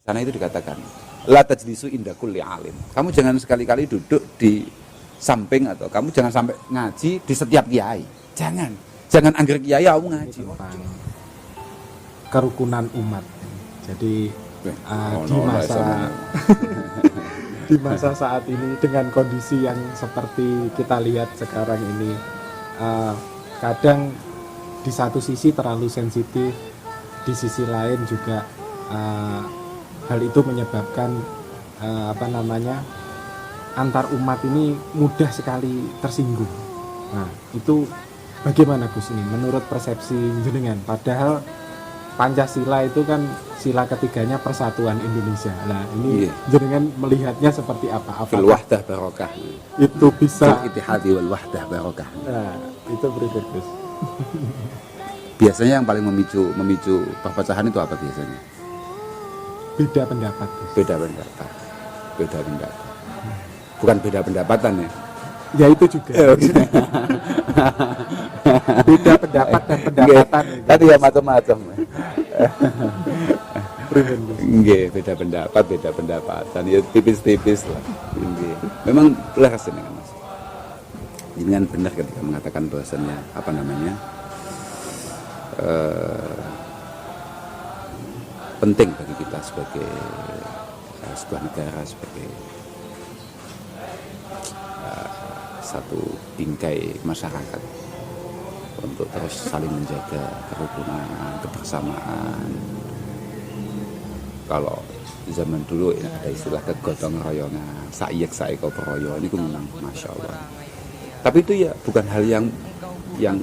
Sana itu dikatakan, la tajlisu inda kulli alim. Kamu jangan sekali-kali duduk di samping atau kamu jangan sampai ngaji di setiap kiai. Jangan angger kiai kamu ngaji. Kerukunan umat. Jadi di masa saat ini dengan kondisi yang seperti kita lihat sekarang ini, kadang di satu sisi terlalu sensitif, di sisi lain juga hal itu menyebabkan antar umat ini mudah sekali tersinggung. Nah, itu bagaimana Gus ini menurut persepsi jenengan? Padahal Pancasila itu kan sila ketiganya persatuan Indonesia. Nah, ini jenengan melihatnya seperti apa? Fil wahdah barokah. Itu bisa fil ittihadi wal wahdah barokah. Nah, itu berikut Gus. Biasanya yang paling memicu perpecahan itu apa biasanya? Beda pendapat Gus. Beda pendapat. Bukan beda pendapatan ya. Ya itu juga. Beda pendapat dan pendapatan. Tadi ya macam-macam. Nggih, beda pendapat, beda pendapatan. Ya tipis-tipis lah. Nggih. Memang laras ini kan Mas. Jangan benar ketika mengatakan bahwasannya penting bagi kita sebagai sebuah negara, sebagai satu bingkai masyarakat untuk terus saling menjaga kerukunan, kebersamaan. Kalau zaman dulu ya, ada istilah kegotong royongan, saiyek saiko peroyo, ini memang masya Allah. Tapi itu ya bukan hal yang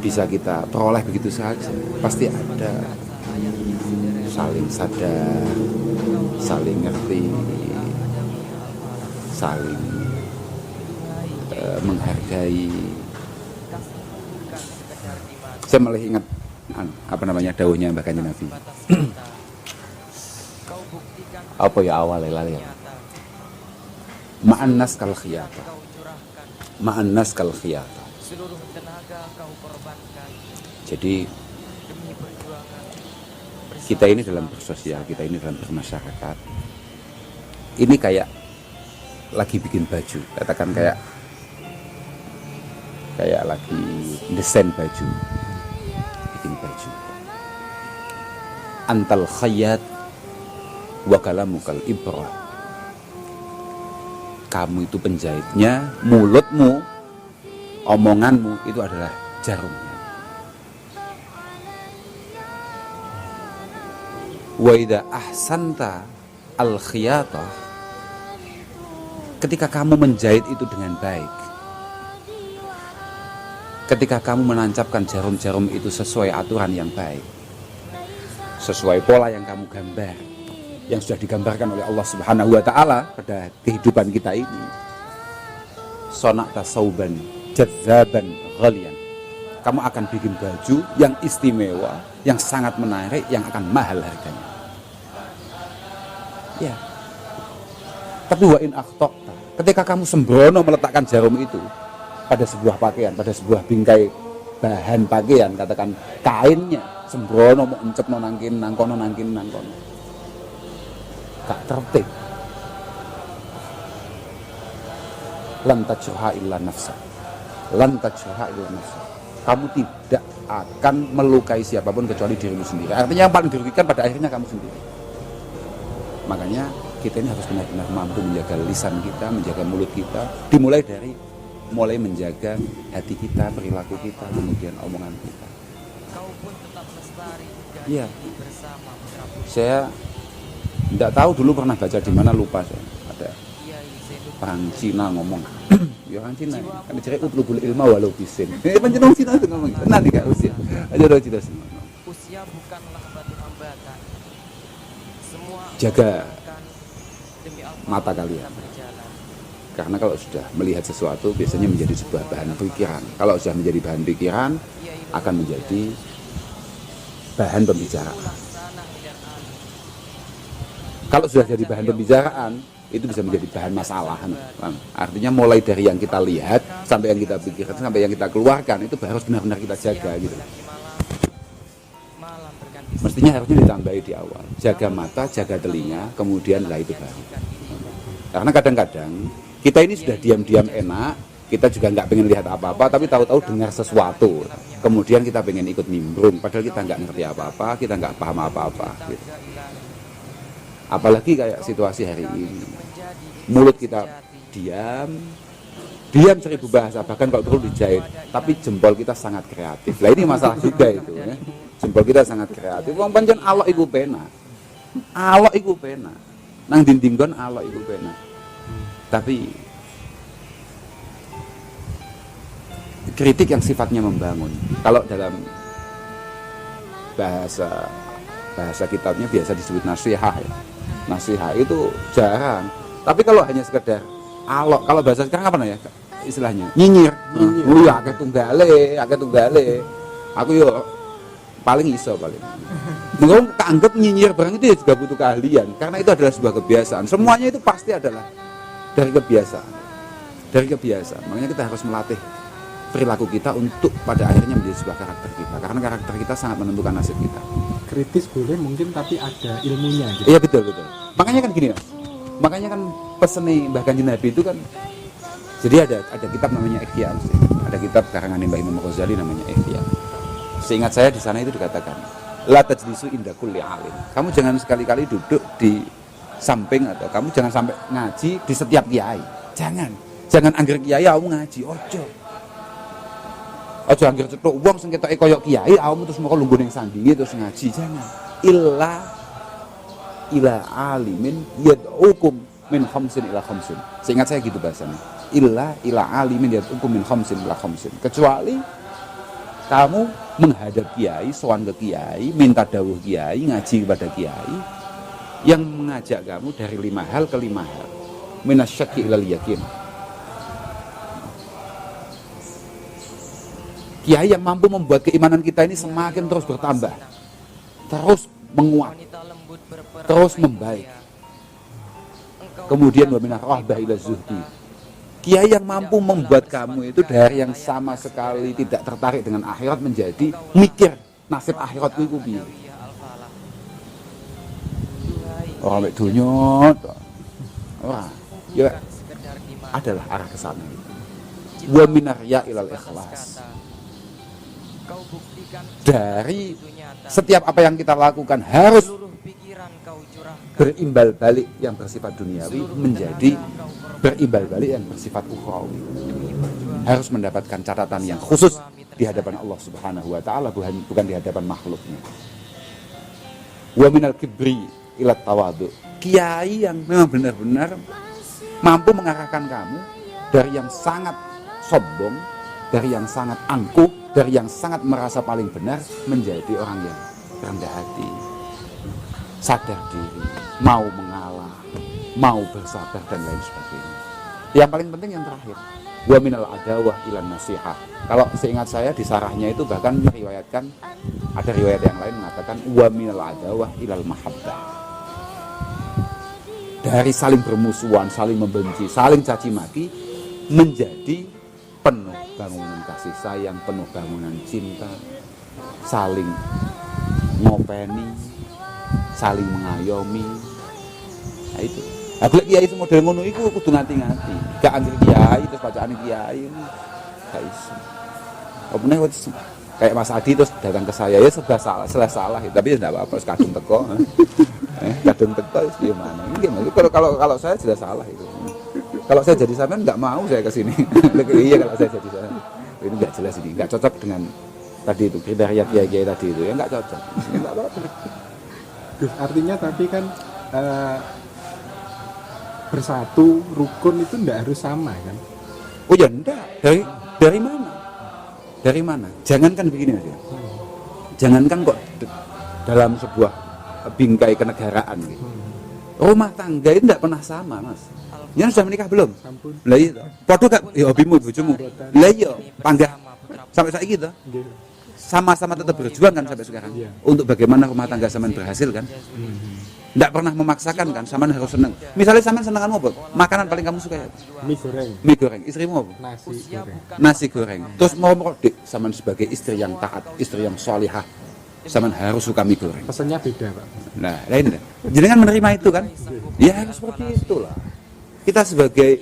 bisa kita peroleh begitu saja. Pasti ada saling sadar, saling ngerti, saling menghargai. Saya malah ingat dawuhnya Mbah Kanjeng Nabi. Apa ya awalnya lali ya? Ma'annas kal khiyata. Ma'annas kal khiyata. Jadi kita ini dalam bersosial, kita ini dalam bermasyarakat, ini kayak lagi bikin baju, katakan kayak lagi desain baju, bikin baju. Antal khayyat wa kalamukal ibrah. Kamu itu penjahitnya, mulutmu, omonganmu itu adalah jarumnya. Wa idza ahsanta al khiyatah, ketika kamu menjahit itu dengan baik, ketika kamu menancapkan jarum-jarum itu sesuai aturan yang baik, sesuai pola yang kamu gambar, yang sudah digambarkan oleh Allah Subhanahu wa taala pada kehidupan kita ini. Sona'ta sauban jadzaban ghaliyan. Kamu akan bikin baju yang istimewa, yang sangat menarik, yang akan mahal harganya. Ya. Tapi wa in akhta'ta, ketika kamu sembrono meletakkan jarum itu pada sebuah pakaian, pada sebuah bingkai bahan pakaian, katakan kainnya, sembrono mau encepno nangkin nangkono, gak tertib. Lan tajruha illa nafsa. Kamu tidak akan melukai siapapun kecuali dirimu sendiri. Artinya yang paling dirugikan pada akhirnya kamu sendiri. Makanya kita ini harus benar-benar mampu menjaga lisan kita, menjaga mulut kita, dimulai dari menjaga hati kita, perilaku kita, kemudian omongan kita. Iya. Saya tidak tahu dulu pernah baca di mana, lupa saya. Ada orang Cina ngomong, ya orang Cina kan dicari utlubul ilma walau bisin. Panjenengan Cina itu ngomong, nanti Kak usia. Aja orang Cina semua. Usia bukanlah batu hambatan. Jaga mata kalian. Karena kalau sudah melihat sesuatu biasanya menjadi sebuah bahan pikiran. Kalau sudah menjadi bahan pikiran akan menjadi bahan pembicaraan. Kalau sudah jadi bahan pembicaraan itu bisa menjadi bahan masalah. Artinya mulai dari yang kita lihat sampai yang kita pikirkan sampai yang kita keluarkan itu harus benar-benar kita jaga gitu. Mestinya harusnya ditambahi di awal. Jaga mata, jaga telinga, kemudian lah itu baru. Karena kadang-kadang kita ini sudah diam-diam enak, kita juga nggak pengen lihat apa-apa, tapi tahu-tahu dengar sesuatu. Kemudian kita pengen ikut nimbrung, padahal kita nggak ngerti apa-apa, kita nggak paham apa-apa. Gitu. Apalagi kayak situasi hari ini. Mulut kita diam 1000 bahasa, bahkan kalau perlu dijahit, tapi jempol kita sangat kreatif. Lah ini masalah juga itu ya. Jempol kita sangat kreatif. Wong pancen alok iku pena. Alok iku pena. Nang dinding-dinding alok iku pena. Tapi kritik yang sifatnya membangun. Kalau dalam bahasa kitabnya biasa disebut nasihah ya. Nasihah itu jarang. Tapi kalau hanya sekedar alok, kalau bahasa sekarang apa ya istilahnya? Nyinyir. Iya, akeh tunggale. Aku yo paling iso paling. Mungkin keanggap nyinyir barang itu ya juga butuh keahlian, karena itu adalah sebuah kebiasaan. Semuanya itu pasti adalah dari kebiasaan. Dari kebiasaan. Makanya kita harus melatih perilaku kita untuk pada akhirnya menjadi sebuah karakter kita, karena karakter kita sangat menentukan nasib kita. Kritis boleh mungkin, tapi ada ilmunya gitu. Iya betul. Makanya kan gini Mas. Makanya kan pesene Mbah Kanjeng Nabi itu kan, jadi ada kitab namanya Ihya, ada kitab karangan Mbah Imam Ghazali namanya Ihya. Seingat saya di sana itu dikatakan, la tajlisu inda kulli alim. Kamu jangan sekali-kali duduk di samping, atau kamu jangan sampai ngaji di setiap kiai. Jangan angger kiai kamu ngaji, ojo angger cetuk wong sing ketoke kaya kiai kamu terus moko lungguh ning sandinge terus ngaji. Jangan. Ila alimin yad'ukum min khamsin ila khamsin. Seingat saya gitu bahasanya. Ila alimin yad'ukum min khamsin ila khamsin. Kecuali kamu menghadap kiai, sowan ke kiai, minta dawuh kiai, ngaji kepada kiai yang mengajak kamu dari 5 hal ke 5 hal. Minasyakki ilal yakin. Kiai yang mampu membuat keimanan kita ini semakin terus bertambah, terus menguat, terus membaik. Kemudian wa minar rahbah ila zuhdi. Kiai yang mampu membuat kamu itu dari yang sama sekali tidak tertarik dengan akhirat menjadi mikir nasib akhiratku iku piye. Ora mek donya ora. Ya adalah arah ke sana. Wa minar ya ilal ikhlas. Dari setiap apa yang kita lakukan harus berimbal balik yang bersifat duniawi menjadi berimbal balik yang bersifat ukhrawi. Harus mendapatkan catatan yang khusus di hadapan Allah Subhanahu wa taala, bukan di hadapan makhluknya. Wa minal kibri ila tawadhu. Kiai yang memang benar-benar mampu mengarahkan kamu dari yang sangat sombong, dari yang sangat angkuh, dari yang sangat merasa paling benar menjadi orang yang rendah hati, sadar diri, mau mengalah, mau bersabar dan lain sebagainya. Yang paling penting yang terakhir, wa minal adawah ilan nasihah. Kalau seingat saya di sarahnya itu bahkan meriwayatkan, ada riwayat yang lain mengatakan wa minal adawah ilal mahabbah. Dari saling bermusuhan, saling membenci, saling caci maki menjadi penuh bangunan kasih sayang, penuh bangunan cinta, saling ngopeni, saling mengayomi. Nah itu. Nah, kiai itu model ngono iku kudu ngati-ngati. Gak anggere kiai terus bacaan kiai gak iso. Apa meneh kayak Mas Adi terus datang ke saya ya serba salah, tapi ya enggak apa-apa, kadung teko. Kadung teko wis gimana. Ini gimana? Kalau saya jelas salah itu. Kalau saya jadi sampean enggak mau saya ke sini. Iya kalau saya jadi sampean. Ini enggak jelas ini, enggak cocok dengan tadi itu kriteria kiai-kiai tadi itu ya, enggak cocok. Enggak apa-apa. Artinya tapi kan bersatu rukun itu enggak harus sama kan? Oh ya enggak. Dari mana? Dari mana? Jangankan begini aja. Jangankan kok dalam sebuah bingkai kenegaraan gitu. Rumah tangga itu enggak pernah sama, Mas. Yang sudah menikah belum? Lah iya. Padha gak ya hobimu bojomu. Lah iya, panggah sampai saiki to. Sama-sama tetap berjuang kan sampai sekarang. Untuk bagaimana rumah tangga sampean berhasil kan? Enggak pernah memaksakan kan, sampean harus senang. Misalnya sampean senengan apa? Makanan paling kamu suka apa? Mie goreng. Istrimu apa? Nasi goreng. Terus mau Dik, sampean sebagai istri yang taat, istri yang sholihah, Zaman harus suka mie goreng. Pesannya beda, Pak. Nah, lain dah. Jenengan menerima itu kan? Ya harus seperti itulah. Kita sebagai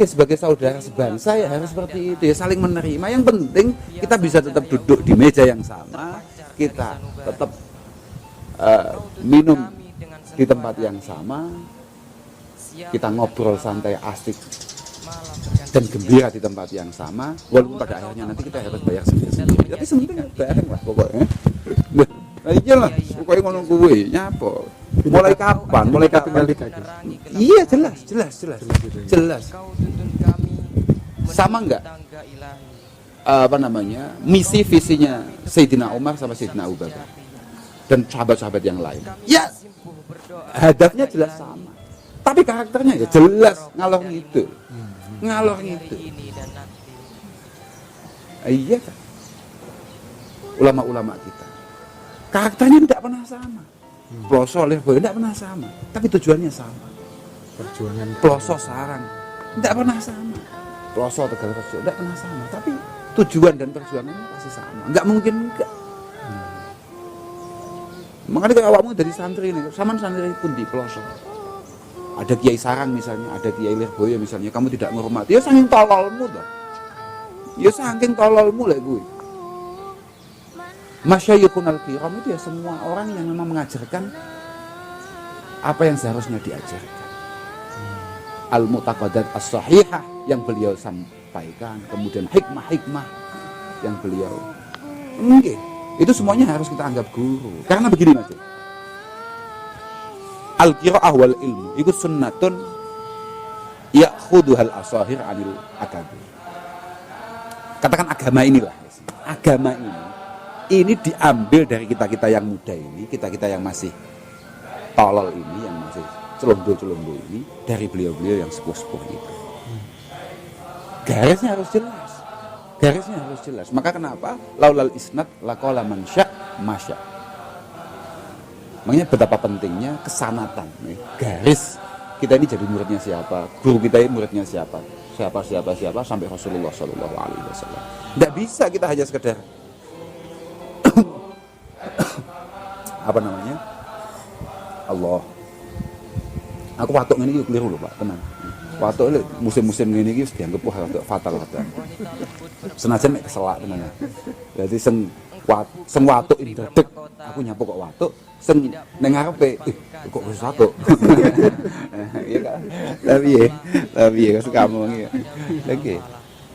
sebagai saudara sebangsa ya harus seperti itu ya, saling menerima. Yang penting kita bisa tetap duduk di meja yang sama, kita tetap minum di tempat yang sama, kita ngobrol santai asik dan gembira di tempat yang sama, walaupun pada akhirnya nanti kita harus bayar sendiri-sendiri. Tapi sementing bareng lah pokoknya. Nah iyalah, pokoknya ngono kuwi nyapa. Mulai kapan? Mulai kapan? Iya jelas. Sama enggak? Apa namanya? Misi visinya Sayyidina Umar sama Sayyidina Abu Bakar dan sahabat-sahabat yang lain. Ya, hadafnya jelas sama. Tapi karakternya ya jelas ngalor ngidul. Iya kan? Ulama-ulama kita karakternya tidak pernah sama. Ploso lirboyo tidak pernah sama, tapi tujuannya sama. Perjuangan Ploso sarang tidak pernah sama. Ploso Tegal Rejo tidak pernah sama, tapi tujuan dan perjuangannya pasti sama. Enggak mungkin enggak. Makanya kalau awakmu dari santri ini, sama santri pun di Ploso. Ada kiai sarang misalnya, ada kiai lirboyo misalnya, kamu tidak menghormati, ya saking tololmu toh. Ya saking tololmu lah gue. Masyayikhun al-kiram itu ya semua orang yang memang mengajarkan apa yang seharusnya diajarkan. Al-mu'taqadat as-sahihah yang beliau sampaikan, kemudian hikmah-hikmah yang beliau itu semuanya harus kita anggap guru. Karena begini Mas. Al-qira'ah wal ilmu itu sunnatun ya'khuduhal asahir anil akabir. Katakan agama inilah. Agama ini diambil dari kita-kita yang muda ini, kita-kita yang masih tolol ini, yang masih celombo-celombo ini, dari beliau-beliau yang sepuh-sepuh itu. Garisnya harus jelas. Maka kenapa laulal isnad laqala man sya' masya. Makanya betapa pentingnya kesanatan, garis kita ini jadi muridnya siapa, guru kita ini muridnya siapa sampai Rasulullah Shallallahu Alaihi Wasallam. Tidak bisa kita hanya sekedar apa namanya Allah. Aku watuk ini keliru loh Pak, tenang. Watuk ini musim-musim ini dianggap watuk fatal watuk. Senajan mek keselak tenan. Jadi sing watuk ini dedek, aku nyapu kok watuk. Sing ning ngarepe kok wis watuk. Iya kan? Tapi ya kamu iki. Oke.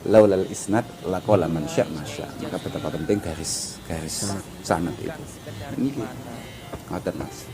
Laulal isnad laqala man sya' masya. Maka betapa penting garis sanad itu. Ini ngaten Mas.